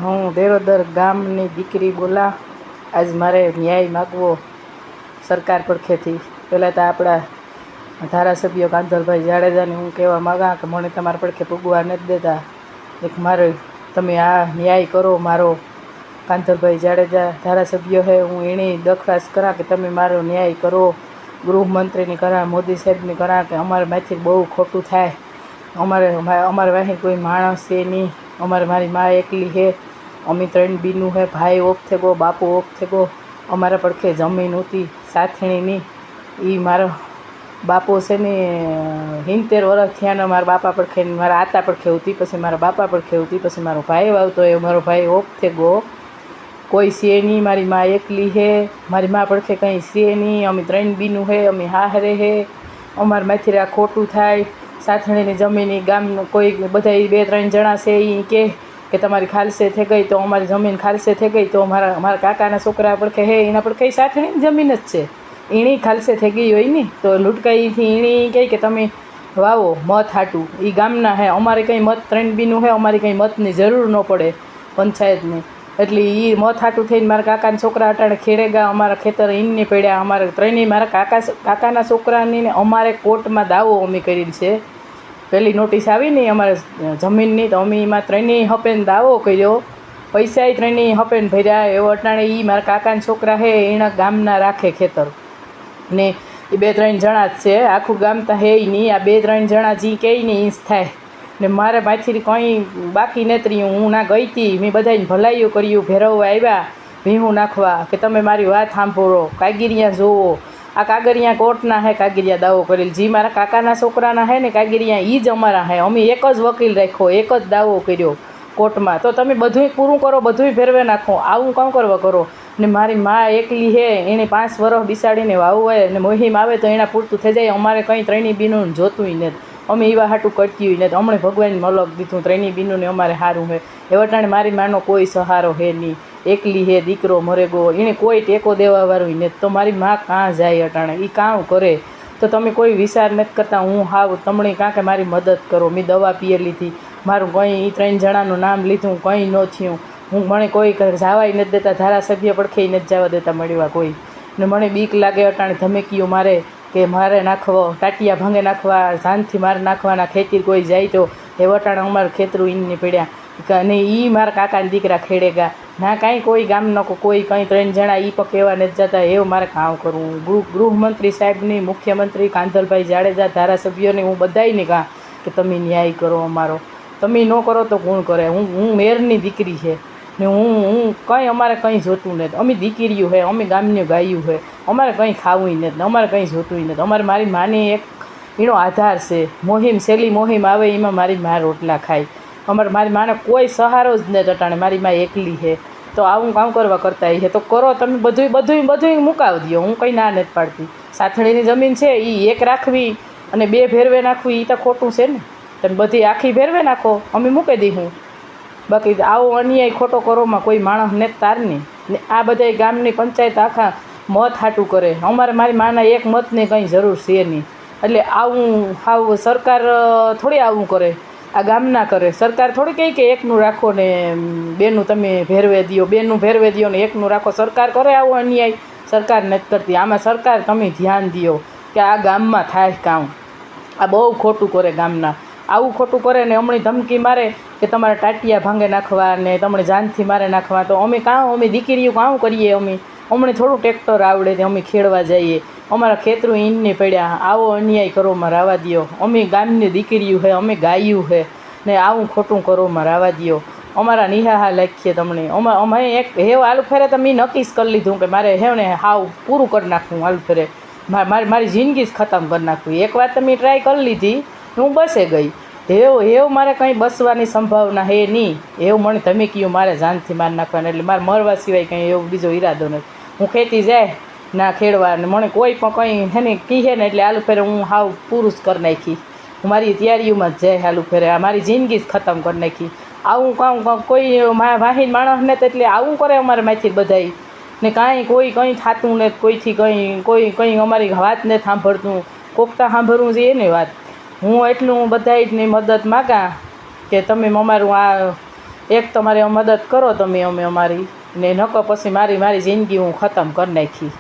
હું દેરોદર ગામની દીકરી બોલા. આજ મારે ન્યાય માગવો સરકાર પડખેથી. પહેલાં તો આપણા ધારાસભ્ય કાંધલભાઈ જાડેજાને હું કહેવા માગા કે મને તમારા પડખે પૂગવા નથી દેતા. એક મારે તમે આ ન્યાય કરો. મારો કાંધલભાઈ જાડેજા ધારાસભ્ય છે, હું એની દરખાસ્ત કરા કે તમે મારો ન્યાય કરો. ગૃહમંત્રીની કરા, મોદી સાહેબની કરા કે અમારે માંથી બહુ ખોટું થાય. અમારે વાહી કોઈ માણસ છે નહીં. મારી મા એકલી છે. અમે 3 બીનું છે. ભાઈ ઓફ થઈ ગયો, બાપુ ઓફ થઈ ગયો. અમારા પડખે જમીન હતી સાથણીની. એ મારો બાપો છે ને 70 વર્ષ થયા ને મારા બાપા પડખે, મારા આતા પડખે હતી, પછી મારા બાપા પડખે હતી, પછી મારો ભાઈ આવતો એ મારો ભાઈ ઓફ થઈ ગયો. કોઈ છે નહીં. મારી મા એકલી છે. મારી મા પડખે કંઈ છે નહીં. અમે 3 બીનું છે. અમે હાહરે છે. અમારે માંથી આ ખોટું થાય. સાથણીની જમીન ગામનું કોઈ બધા 2-3 જણા છે એ કે તમારી ખાલસે થઈ ગઈ તો અમારી જમીન ખાલસે થઈ ગઈ તો મારા કાકાના છોકરા પડખે હે એના પડખે સાથણીની જમીન જ છે. એની ખાલસે થઈ ગઈ હોય ને તો લૂંટકાઈથી એની કહે કે તમે વાવો મત હાટું. એ ગામના હે. અમારે કંઈ મત 3 બીનું છે. અમારી કંઈ મતની જરૂર ન પડે પંચાયતની. એટલે એ મત હાટું થઈને મારા કાકાના છોકરા અટાણે ખેડેગા. અમારા ખેતર ઈનની પડ્યા. અમારે 3 મારા કાકાના છોકરાની ને અમારે કોર્ટમાં દાવો અમે કરેલ છે. પહેલી નોટિસ આવી ને અમારે જમીનની તો અમે એમાં 3 હપેન દાવો કર્યો. પૈસા 3 હપેન ભર્યા. એવો અટાણે એ મારા કાકાના છોકરા છે એના ગામના રાખે ખેતર ને એ 2-3 જણા જ છે. આખું ગામ તો હે નહીં. આ 2-3 જણા જે કહે ને એ જ થાય ને. મારે પાછી કંઈ બાકી નથી રહ્યું. હું ના ગઈ હતી. મેં બધાને ભલાઈઓ કર્યું. ભેરવવા આવ્યા ભીહું નાખવા કે તમે મારી વાત સાંભળો, કાગીરિયા જોવો. આ કાગરિયા કોર્ટના હે. કાગરિયા દાવો કરેલ. જે મારા કાકાના છોકરાના હે ને કાગરિયા એ જ અમારા હે. અમે એક જ વકીલ રાખ્યો, એક જ દાવો કર્યો કોર્ટમાં. તો તમે બધુંય પૂરું કરો, બધુંય ફેરવે નાખો. આવું કામ કરવા કરો ને. મારી મા એકલી હે. એણે 5 વર્ષ બિસાડીને વાવું હોય ને મોહિમ આવે તો એના પૂરતું થઈ જાય. અમારે કંઈ 3 બીનું જોતું નથી. અમે એવા હાટું કરતી હોય નથી. હમણાં ભગવાન મલક દીધું 3 બીનું ને અમારે સારું છે. એ વટાણે મારી માનો કોઈ સહારો હે નહીં. એકલી હે. દીકરો મરે ગયો. એને કોઈ ટેકો દેવાવાળું નથી. તો મારી મા કાં જાય અટાણે? એ કાં કરે? તો તમે કોઈ વિચાર નથી કરતા. હું હાવ તમને કાં કે મારી મદદ કરો. મેં દવા પીએ લીધી. મારું કંઈ 3 જણાનું નામ લીધું કંઈ ન થયું. હું મને કોઈ જવાય નથી દેતા. ધારાસભ્ય પડખે નથી જવા દેતા મળવા કોઈ. ને મને બીક લાગે અટાણે ધમકીઓ મારે કે મારે નાખવો, ટાટિયા ભાંગે નાખવા, જાનથી મારે નાખવાના. ખેતી કોઈ જાય તો એ વટાણે અમારે ખેતરું ઈનની પડ્યા. અને એ મારા કાકાના દીકરા ખેડેગા ના. કાંઈ કોઈ ગામનો કોઈ કંઈ 3 જણા એ પણ કહેવા નથી જતા. એવું મારે કામ કરવું. ગૃહમંત્રી સાહેબની, મુખ્યમંત્રી કાંધલભાઈ જાડેજા ધારાસભ્યોને હું બધાને કહા કે તમે ન્યાય કરો અમારો. તમે ન કરો તો કોણ કરે? હું મેયરની દીકરી છે ને. હું કંઈ અમારે કંઈ જોતું નથી. અમે દીકરીઓ છે. અમે ગામની ગાયું છે. અમારે કંઈ ખાવું નથી. અમારે કંઈ જોતું નથી. મારી માની એક એનો આધાર છે. મોહિમ સહેલી મોહિમ આવે એમાં મારી મા રોટલા ખાય. મારી માને કોઈ સહારો જ નથી અટાણે. મારી મા એકલી છે. તો આવું કામ કરવા કરતા છે તો કરો તમે. બધુંય મુકાવી દો. હું કંઈ ના નથી પાડતી. સાથણીની જમીન છે એ એક રાખવી અને 2 ભેરવે નાખવી એ તો ખોટું છે ને. તમે બધી આખી ભેરવે નાખો, અમે મૂકી દઈશું. બાકી આવો અન્યાય ખોટો કરોમાં કોઈ માણસ ને તારની ને. આ બધા ગામની પંચાયત આખા મત હાટું કરે. મારી માના એક મતની કંઈ જરૂર છે નહીં. એટલે આવું હાવ સરકાર થોડી આવું કરે. આ ગામના કરે. સરકાર થોડી કહે કે 1નું રાખો ને 2નું તમે ભેરવે દો, 2નું ભેરવે દો ને 1નું રાખો. સરકાર કરે આવો અન્યાય? સરકાર નથી કરતી. આમાં સરકાર તમે ધ્યાન દો કે આ ગામમાં થાય કામ. આ બહુ ખોટું કરે ગામના. આવું ખોટું કરે ને હમણાં ધમકી મારે કે તમારે ટાટિયા ભાંગે નાખવા ને તમને જાનથી મારે નાખવા. તો અમે દીકરીઓ કામ કરીએ? અમને થોડું ટ્રેક્ટર આવડે તે અમે ખેડવા જઈએ. અમારા ખેતરું ઈનની પડ્યા. આવો અન્યાય કરોમાં રાવા દો. અમે ગામની દીકરીઓ છે. અમે ગાયું છે ને આવું ખોટું કરોમાં રાવા દો. અમારા નિહાહા લાખીએ તમને. અમે એક હેવ આલુ ફેરે તો મેં નક્કી જ કરી લીધું કે મારે હેવ ને હાવ પૂરું કરી નાખવું. આલુ ફેરે મારી જિંદગી જ ખતમ કરી નાખવી. એક વાર તો મેં ટ્રાય કરી લીધી, હું બસે ગઈ. હેવ મારે કંઈ બસવાની સંભાવના હે નહીં. એવું મને ધમકીઓ મારે જાનથી મારી નાખવાના. એટલે મારે મરવા સિવાય કંઈ એવો બીજો ઈરાદો નથી. હું ખેતી જાય ના ખેડવા ને મને કોઈ પણ કંઈ હે ને કીહે ને એટલે આલુ ફેરે હું હાવ પૂરું જ કરી નાખી. હું મારી તૈયારીઓમાં જ જાય આલુ ફેરે. મારી જિંદગી જ ખતમ કરી નાખી. આવું કામ કોઈ વાહીન માણસ ને એટલે આવું કરે અમારે માંથી બધાય ને. કાંઈ કોઈ કંઈ થતું નથી. કોઈથી કંઈ અમારી વાત નથી સાંભળતું. કોકતા સાંભળવું જોઈએ ને વાત. હું એટલું બધાની મદદ માગા કે તમે અમારું આ એક તમારી મદદ કરો તમે અમે અમારી ને નકો પછી મારી જિંદગી હું ખતમ કરી નાખી.